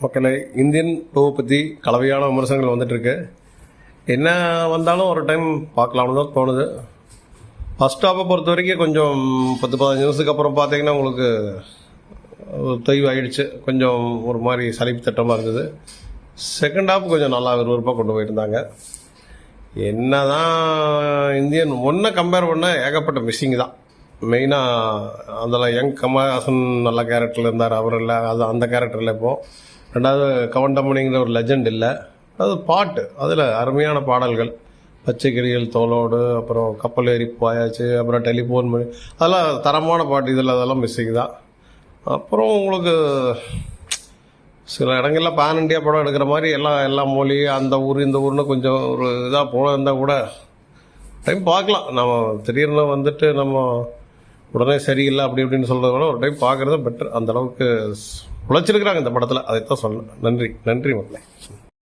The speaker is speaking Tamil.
மக்களே, இந்தியன் 2 பற்றி கலவையான விமர்சனங்கள் வந்துட்டுருக்கு. என்ன வந்தாலும் ஒரு டைம் பார்க்கலாம்னு தான் தோணுது. ஃபஸ்ட் ஹாஃபை பொறுத்த வரைக்கும் கொஞ்சம் 10-15 நிமிஷத்துக்கு அப்புறம் பார்த்தீங்கன்னா உங்களுக்கு தொய்வு ஆகிடுச்சு. கொஞ்சம் ஒரு மாதிரி சலிப்பு தட்டமாக இருந்தது. செகண்ட் ஹாஃப் கொஞ்சம் நல்லா விறுவிறுப்பாக கொண்டு போயிருந்தாங்க. என்ன தான் இந்தியன் 1 கம்பேர் பண்ண ஏகப்பட்ட மிஸ்ஸிங் தான். மெயினாக அதில் யங் கமல்ஹாசன் நல்ல கேரக்டரில் இருந்தார், அவர் இல்லை. அது அந்த கேரக்டரில் இப்போது. ரெண்டாவது கவண்டமணிங்கிற ஒரு லெஜண்ட் இல்லை. அது பாட்டு, அதில் அருமையான பாடல்கள். பச்சை கிளிகள் தோளோடு, அப்புறம் கப்பல் ஏறி போயாச்சு, அப்புறம் டெலிஃபோன் பண்ணி, அதெல்லாம் தரமான பாட்டு. இதில் அதெல்லாம் மிஸ்ஸிங் தான். அப்புறம் உங்களுக்கு சில இடங்களில் பேன் இண்டியா படம் எடுக்கிற மாதிரி எல்லா மொழி, அந்த ஊர் இந்த ஊர்னு கொஞ்சம் ஒரு இதாக போல இருந்தால் கூட டைம் பார்க்கலாம். நம்ம திடீர்னு வந்துட்டு நம்ம உடனே சரியில்லை அப்படி இப்படின்னு சொல்கிறத விட ஒரு டைம் பார்க்குறது பெட்டர். அந்தளவுக்கு உழைச்சிருக்கிறாங்க இந்த படத்தில், அதைத்தான் சொல்லணும். நன்றி மக்களே.